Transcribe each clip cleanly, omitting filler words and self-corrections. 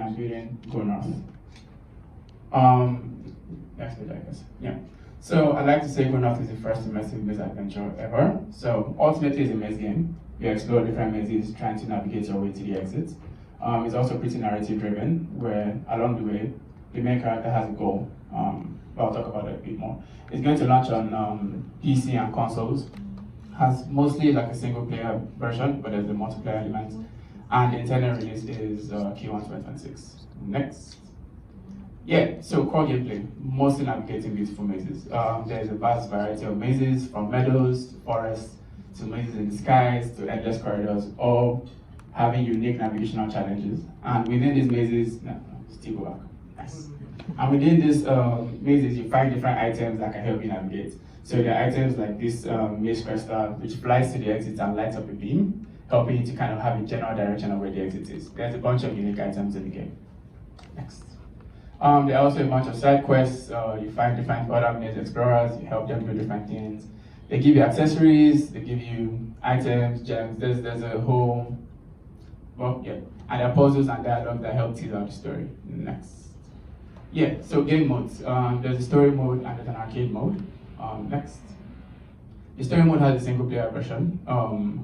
I'm building go north. Next page, I guess. Yeah. So I'd like to say Go North is the first immersive maze adventure ever. So ultimately it's a maze game. You explore different mazes trying to navigate your way to the exit. It's also pretty narrative driven, where along the way, the main character has a goal. But I'll talk about it a bit more. It's going to launch on PC and consoles. Has mostly like a single player version, but there's a multiplayer element. And the intended release is Q1 2026. Next. Yeah, so core gameplay, mostly navigating beautiful mazes. There's a vast variety of mazes, from meadows to forests, to mazes in the skies, to endless corridors, all having unique navigational challenges. And within these mazes, still go back, nice. And within these mazes, you find different items that can help you navigate. So there are items like this maze crystal, which flies to the exit and lights up a beam, helping you to kind of have a general direction of where the exit is. There's a bunch of unique items in the game. Next. There are also a bunch of side quests. You find different other maze explorers, you help them do different things. They give you accessories, they give you items, gems. There's a whole, well, yeah. And there are puzzles and dialogue that help tease out the story. Next. Yeah, so game modes. There's a story mode and there's an arcade mode. Next. The story mode has a single player version,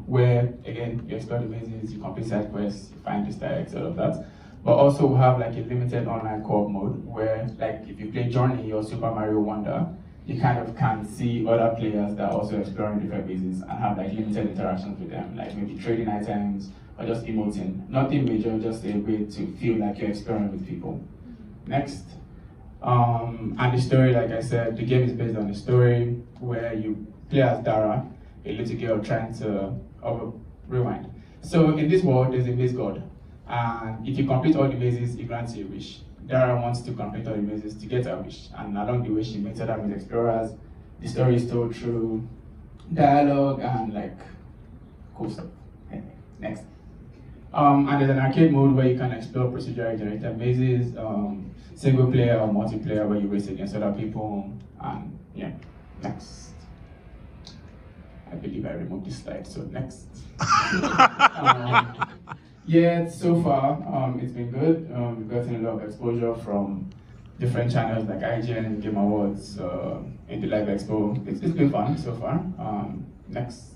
where, again, you explore the mazes, you complete side quests, you find Easter eggs, all of that. But also we have like a limited online co-op mode where, like, if you play Journey or Super Mario Wonder, you kind of can see other players that are also exploring different mazes and have like limited interactions with them, like maybe trading items or just emoting. Nothing major, just a way to feel like you're exploring with people. Next. And the story, like I said, the game is based on a story where you play as Dara, a little girl trying to rewind. So in this world, there's a maze god. And if you complete all the mazes, it grants you a wish. Dara wants to complete all the mazes to get her wish. And along the way, she meets other maze explorers. The story is told through dialogue and like cool stuff. Okay, next. And there's an arcade mode where you can explore procedurally generated mazes, single player or multiplayer where you race against other people. And yeah, next. I believe I removed this slide, so next. Yeah, so far it's been good. We've gotten a lot of exposure from different channels like IGN, Game Awards, in the Live Expo. It's been fun so far. Next.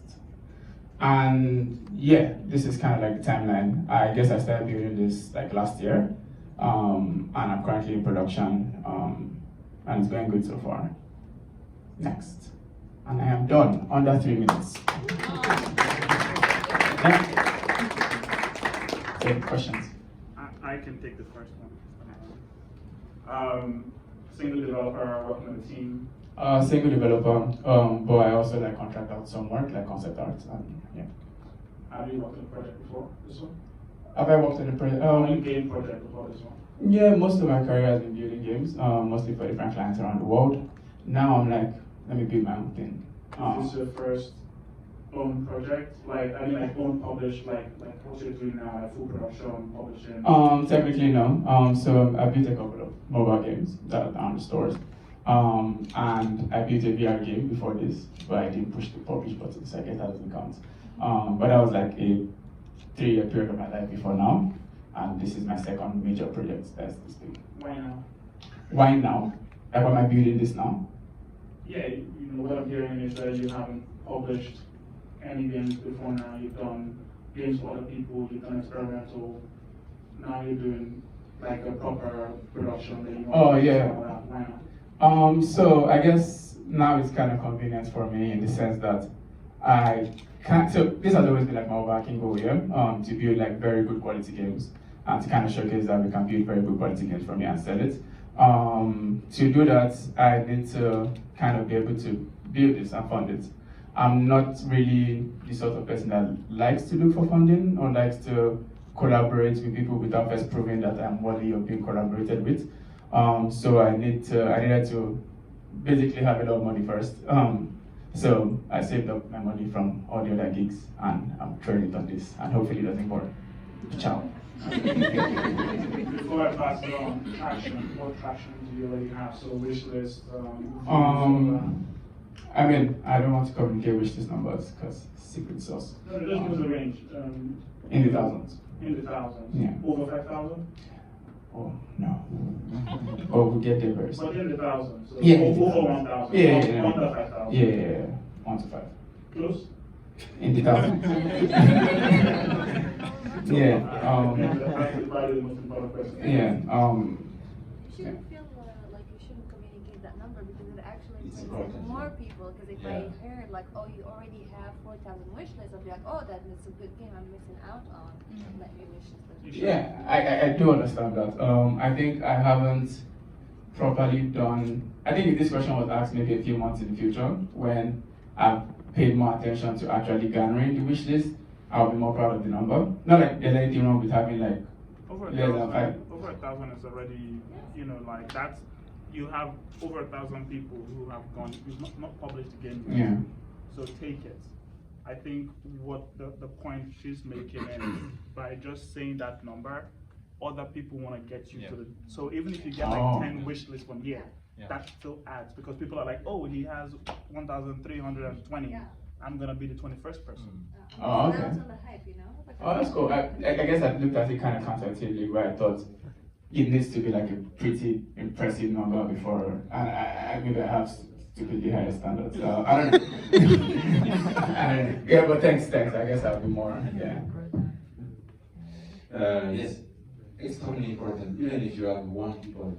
And yeah, this is kind of like the timeline. I guess I started building this like last year, and I'm currently in production, and it's going good so far. Next. And I am done, under 3 minutes. Next. Questions? I can take the first one. Single developer, working with a team. Single developer, but I also like contract out some work, like concept art. Yeah. Have you worked on a project before this one? Have I worked on a project? Game project before this one? Yeah, most of my career has been building games, mostly for different clients around the world. Now I'm like, let me build my own thing. Is this your first own project? Like, I mean, like own published, like what you're doing now, like full production, publishing? Technically no. So I built a couple of mobile games that are on the stores. And I built a VR game before this, but I didn't push the publish button, so I guess that doesn't count. But that was like a 3-year period of my life before now, and this is my second major project that's this big. Why now? Why now? Like, why am I building this now? Yeah, you know, what I'm hearing is that you haven't published any games before now. You've done games for other people, you've done experimental. Now you're doing like a proper production that you want. Oh yeah. Why not? So I guess now it's kind of convenient for me in the sense that I can't. So this has always been like my overarching goal here, to build like very good quality games and to kind of showcase that we can build very good quality games for me and sell it. To do that, I need to kind of be able to build this and fund it. I'm not really the sort of person that likes to look for funding or likes to collaborate with people without first proving that I'm worthy of being collaborated with. So I needed to basically have a lot of money first. So I saved up my money from all the other gigs and I'm throwing it on this and hopefully it doesn't work. Ciao. Before I pass it on, traction. What traction do you already have? So wish list. I mean, I don't want to communicate wish list numbers because secret sauce. No, just give us a range. In the thousands. In the thousands. Yeah. Over 5,000. Oh, no. Oh, we'll get there very But soon. in the thousands. So Yeah. over 1,000. Yeah, yeah, Under 5,000. Yeah, 1 to 5. Close? In the thousands. Yeah. That's probably the most important question. Yeah. You shouldn't feel like you shouldn't communicate that number because it actually It's brings important, more yeah. people. Because if Yeah. I heard like, oh, you already have 4,000 wish lists, I'll be like, oh, that's a good game I'm missing out on. Let me wish list. Yeah, I do understand that. I think I haven't properly done. I think if this question was asked maybe a few months in the future, when I've paid more attention to actually garnering the wish list, I'll be more proud of the number. Not like there's anything wrong with having like Over less than 5. Over 1,000 is already, like that's, you have over 1,000 people who have gone, who've not published the game yet. Yeah. So take it. I think what the point she's making is by just saying that number, other people want to get you to the. So even if you get like 10 wish lists from here, that still adds because people are like, oh, he has 1,320. Yeah. I'm gonna be the 21st person. Oh, okay. That's on the hype, you know? Like Oh, that's cool. I guess I looked at it kind of counterintuitively, where I thought it needs to be like a pretty impressive number before, and I maybe I have stupidly higher standards. So I don't know. I don't know. Yeah, but thanks. I guess I'll be more. Yeah. Yes, it's totally important. Even if you have one people,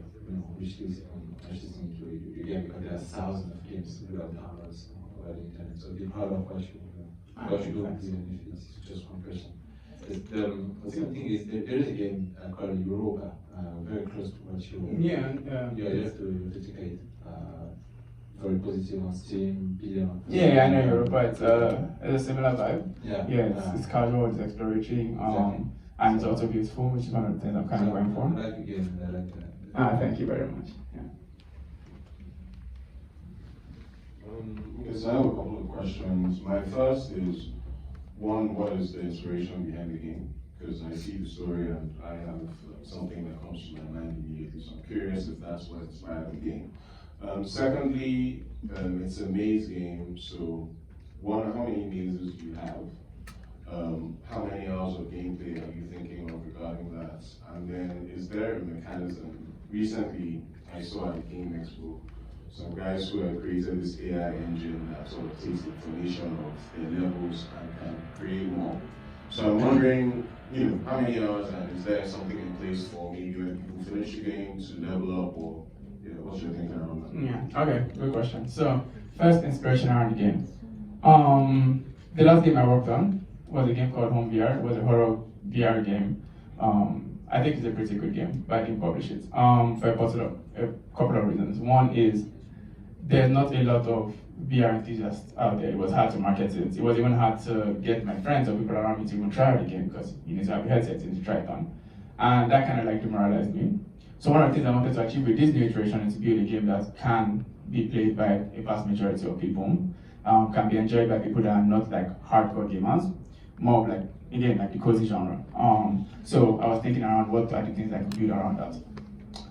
wish list you get because there are thousands of games without downloads over the internet. So be proud of what you do, even if it's just one person. The second thing is there is a game called Europa, very close to what you. Yeah. You have to take it. Very positive on Steam, billion. Yeah, I know Europa. It's a similar vibe. Yeah. Yeah, it's casual, it's exploratory, Exactly. and it's also beautiful, which is one of the things I'm kind of going for. I like the game. I like that. Thank you very much. Yeah. Yes, I have a couple of questions. My first is, one, what is the inspiration behind the game? Because I see the story and I have something that comes to my mind immediately, so I'm curious if that's what inspired the game. Secondly, it's a maze game, so one, how many mazes do you have? How many hours of gameplay are you thinking of regarding that? And then, is there a mechanism? Recently, I saw at Game Expo some guys who have created this AI engine that sort of takes the information of their levels and can create more. So I'm wondering, how many hours, and is there something in place for maybe when people finish the game to level up, or what's your thinking around that? Yeah. Okay. Good question. So first, inspiration around the game. The last game I worked on was a game called Home VR. It was a horror VR game. I think it's a pretty good game, but I didn't publish it for a couple of reasons. One is there's not a lot of VR enthusiasts out there. It was hard to market it. It was even hard to get my friends or people around me to even try out the game because you need to have a headset to try it on. And that kind of like demoralized me. So one of the things I wanted to achieve with this new iteration is to build a game that can be played by a vast majority of people, can be enjoyed by people that are not like hardcore gamers, more of like, again, like the cozy genre. So I was thinking around what are the things I could build around that.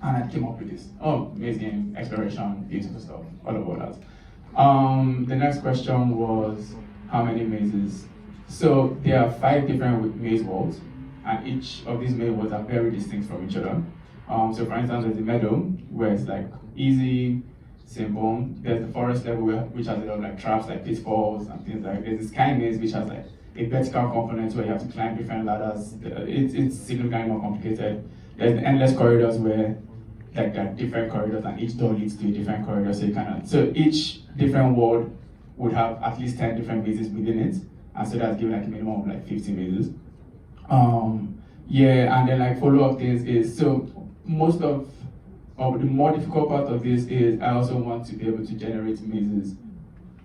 And I came up with this. Oh, maze game, exploration, beautiful stuff, all about that. The next question was how many mazes? So there are 5 different maze worlds, and each of these maze worlds are very distinct from each other. So for instance, there's the meadow, where it's like easy, simple. There's the forest level, which has a lot of like traps, like pitfalls and things like that. There's the sky maze, which has like a vertical component where you have to climb different ladders. It's significantly more complicated. There's the endless corridors where like there are different corridors and each door leads to a different corridor. So each different world would have at least 10 different mazes within it. And so that's giving like a minimum of like 50 mazes. Yeah, and then like follow-up things is, so most of the more difficult part of this is I also want to be able to generate mazes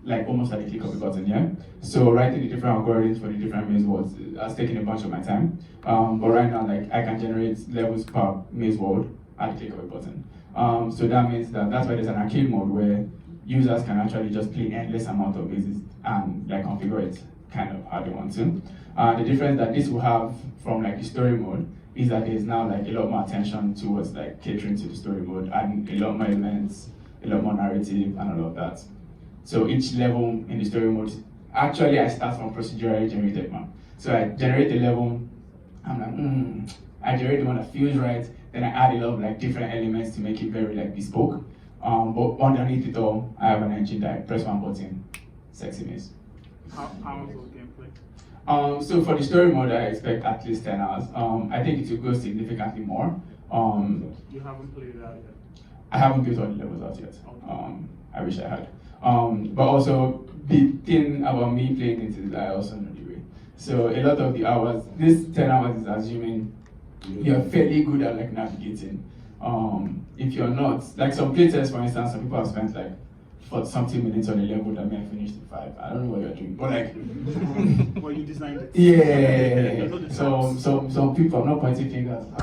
like almost at the click of a button, yeah? So writing the different algorithms for the different maze worlds has taken a bunch of my time. But right now, like I can generate levels per maze world at the click of a button. So that means that's why there's an arcade mode where users can actually just play endless amount of mazes and like configure it kind of how they want to. The difference that this will have from like the story mode is that there's now like a lot more attention towards like catering to the story mode, adding a lot more elements, a lot more narrative and all of that. So each level in the story mode, actually I start from procedurally generated one. So I generate a level, I'm like, I generate the one that feels right, then I add a lot of like different elements to make it very like bespoke. But underneath it all, I have an engine that I press one button, sexy maze. How is the gameplay? So for the story mode, I expect at least 10 hours. I think it will go significantly more. You haven't played it out yet? I haven't built all the levels out yet. Okay. I wish I had. But also, the thing about me playing it is I also know the way. So a lot of the hours, this 10 hours is assuming you're fairly good at like navigating. If you're not, like some playtests, for instance, some people have spent like for something minutes on a level that may have finished in 5. I don't know what you're doing, but like. Well, you designed it. Yeah. So some people, I'm not pointing fingers. 1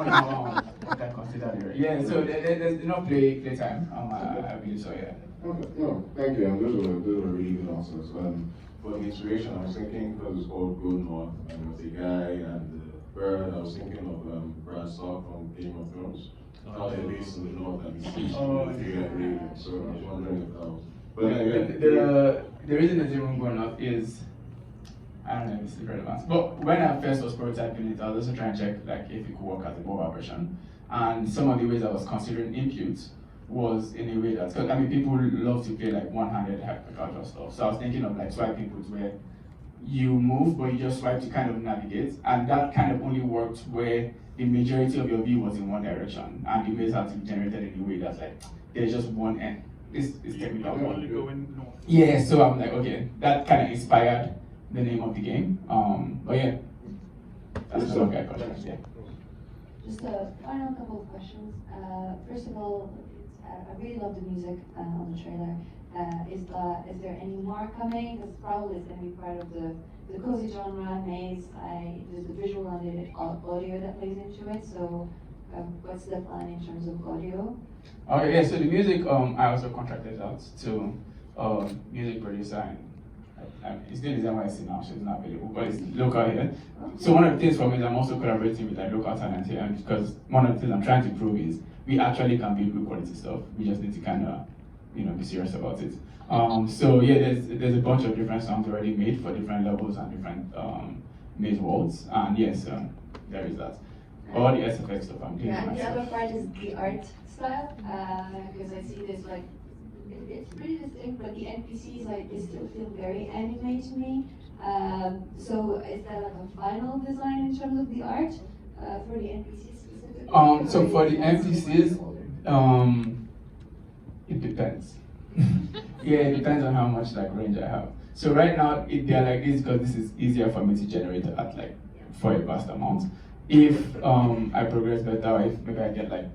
hour, what I consider there. Yeah. So there's enough play time. I believe so. Yeah. Okay, no, thank you. And those were really good answers. For the inspiration, I was thinking because it's called Go North, and with the guy and the bird, I was thinking of Bran Stark from Game of Thrones. How they're based in the north and the east, so I was wondering if that was. But The reason it's even going up is, I don't know if it's relevant, but when I first was prototyping it, I was also trying to check like if it could work as a mobile version. And some of the ways I was considering input was in a way that, because I mean people love to play like one-handed hyperculture stuff. So I was thinking of like swipe inputs where you move, but you just swipe to kind of navigate, and that kind of only worked where the majority of your view was in one direction, and the maze had to be generated in a way that's like there's just one end. This is technical. You're only going north. Yeah, so I'm like, okay, that kind of inspired the name of the game. But yeah, that's the guy questions. Yeah. Just a final couple of questions. First of all, I really love the music on the trailer. Is there any more coming? Because probably it's going to be part of the cozy genre, maze. There's the visual and the audio that plays into it. So, what's the plan in terms of audio? Okay, yeah. So the music, I also contracted out to music producer, and it's doing the NYC now, so it's not available, but it's local here. So one of the things for me is I'm also collaborating with like local talent here, and because one of the things I'm trying to prove is we actually can build good quality stuff. We just need to kind of be serious about it. So yeah, there's a bunch of different songs already made for different levels and different maze worlds, and yes, there is that. All the SFX stuff I'm doing. Yeah, and the myself. other part is the art style, because I see this like, it's pretty distinct, but the NPCs like they still feel very anime to me. So is that like a final design in terms of the art for the NPCs specifically? So for the NPCs, it depends. Yeah, it depends on how much like range I have. So right now they're like this because this is easier for me to generate at like for a vast amount. If I progress better, if maybe I get like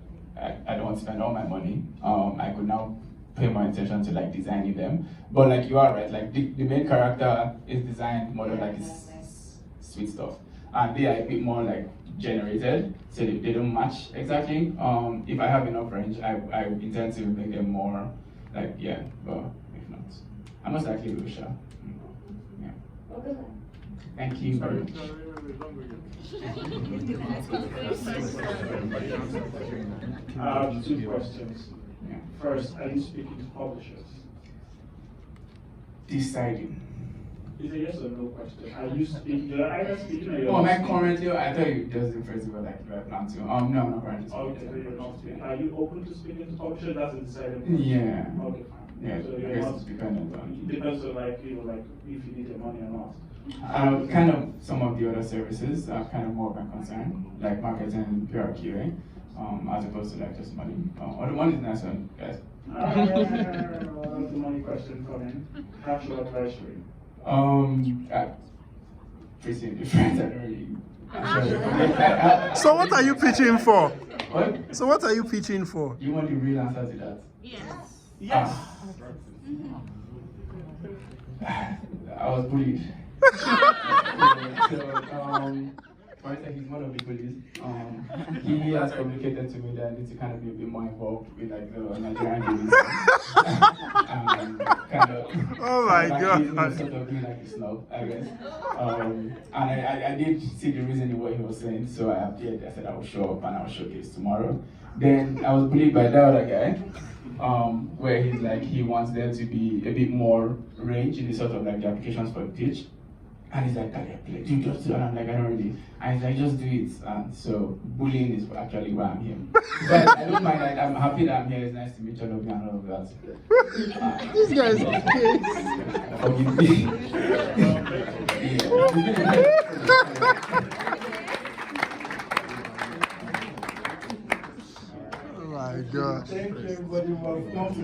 I don't want to spend all my money, I could now pay more attention to like designing them. But like you are right, like the main character is designed more like sweet stuff, and they are a bit more like generated, so they don't match exactly. If I have enough range, I intend to make them more like but if not, I most likely will share. Yeah. Okay. Thank you very much. I have 2 questions. Yeah. First, are you speaking to publishers? Deciding. Is a yes or no question? Are you speaking? You're either speaking or you're Oh, am not I speaking? currently? I thought you just the first were like do I plan to? No, I'm not currently speaking. Okay, so you're not speaking. Are you open to speaking to publishers? That's a decided. Yeah. Okay, fine. Yeah, So I you're guess not. it's dependent on. It depends on like like if you need the money or not. Kind of some of the other services are kind of more of a concern, like marketing, PR, QA, as opposed to like just money. Or the money is nice one, guys. That's the money question coming. Capital advisory. Pretty different. I don't really. So what are you pitching for? What? So what are you pitching for? You want the real answer to that? Yes. I was bullied. For instance, he's one of the bullies. He has communicated to me that I need to kind of be a bit more involved with like the Nigerian bullies. Kind of. Oh my like, God. He's sort of being like a snob, I guess. And I did see the reason in what he was saying, so I appeared. I said I will show up and I will showcase tomorrow. Then I was bullied by that other guy. Where he's like he wants there to be a bit more range in the sort of like the applications for the pitch. And he's like, "Like, do just do it." And I'm like, "I don't really." And he's like, "Just do it." And so bullying is actually why I'm here. But I don't mind. Like, I'm happy that I'm here. It's nice to meet all of you and all of that. This guy is okay. Forgive me. Oh my God. Thank you, everybody who have come to